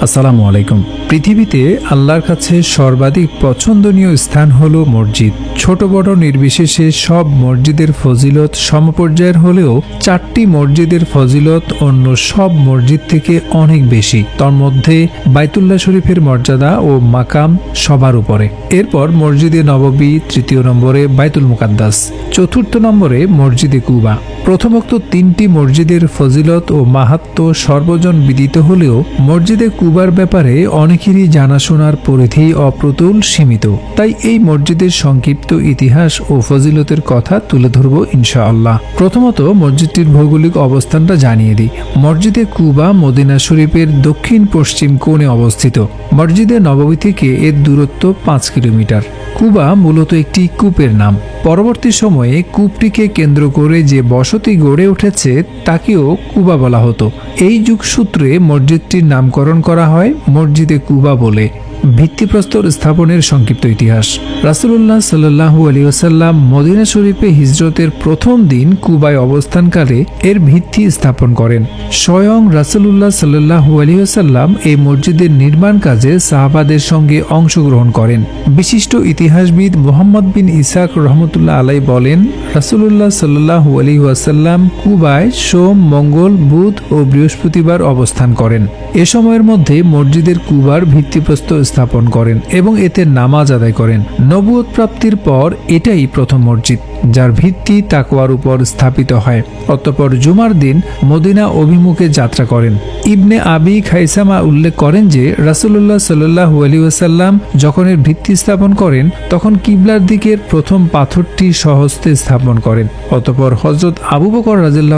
আসসালামু আলাইকুম। পৃথিবীতে আল্লাহর কাছে সর্বাধিক পছন্দনীয় স্থান হলো মসজিদ। ছোট বড় নির্বিশেষে সব মসজিদের ফজিলত সমপর্যায়ের হলেও 4টি মসজিদের ফজিলত অন্য সব মসজিদ থেকে অনেক বেশি। তার মধ্যে বাইতুল্লাহ শরীফের মর্যাদা ও মাকাম সবার উপরে। এরপর মসজিদে নববী, তৃতীয় নম্বরে বাইতুল মুকাদ্দাস, চতুর্থ নম্বরে মসজিদে কুবা। প্রথমোক্ত 3টি মসজিদের ফজিলত ও মাহাত্ম্য সর্বজন বিদিত হলেও মসজিদে কুবার ব্যাপারে অনেকেরই জানাশোনার পরিধি অপ্রতুল সীমিত। তাই এই মসজিদের সংক্ষিপ্ত ইতিহাস ও ফজিলতের কথা তুলে ধরব ইনশাআল্লাহ। প্রথমত মসজিদটির ভৌগোলিক অবস্থানটা জানিয়ে দিই। মসজিদে কুবা মদিনা শরীফের দক্ষিণ পশ্চিম কোণে অবস্থিত। মসজিদে নববী থেকে এর দূরত্ব 5 কিলোমিটার। কুবা মূলত একটি কূপের নাম। পরবর্তী সময়ে কূপটিকে কেন্দ্র করে যে বসতি গড়ে উঠেছে তাকেও কুবা বলা হতো। এই যুগসূত্রে মসজিদটির নামকরণ করা হয় মসজিদে কুবা বলে। ভিত্তিপ্রস্তর স্থাপনের সংক্ষিপ্ত ইতিহাস। রাসূলুল্লাহ সাল্লাল্লাহু আলাইহি ওয়াসাল্লাম মদিনা শরীফে হিজরতের প্রথম দিন কুবায় অবস্থানকালে এর ভিত্তি স্থাপন করেন। স্বয়ং রাসূলুল্লাহ সাল্লাল্লাহু আলাইহি ওয়াসাল্লাম এই মসজিদের নির্মাণ কাজে সাহাবাদের সঙ্গে অংশগ্রহণ করেন। বিশিষ্ট ইতিহাসবিদ মুহাম্মদ বিন ইসহাক রহমতুল্লাহ আলাইহি বলেন, রাসূলুল্লাহ সাল্লাল্লাহু আলাইহি ওয়াসাল্লাম কুবায় সোম, মঙ্গল, বুধ ও বৃহস্পতিবার অবস্থান করেন। এ সময়ের মধ্যে মসজিদের কুবার ভিত্তিপ্রস্তর স্থাপন করেন এবং এতে নামাজ আদায় করেন। নবুয়ত প্রাপ্তির পর এটাই প্রথম মসজিদ যার ভিত্তি তাকওয়ার উপর স্থাপিত হয়। অতঃপর জুমার দিন মদিনা অভিমুখে যাত্রা করেন। ইবনে আবি খাইসামা উল্লেখ করেন যে রাসূলুল্লাহ সাল্লাল্লাহু আলাইহি ওয়াসাল্লাম যখন এর ভিত্তি স্থাপন করেন তখন কিবলার দিকের প্রথম পাথরটি স্বহস্তে স্থাপন করেন। অতঃপর হযরত আবু বকর রাদিয়াল্লাহু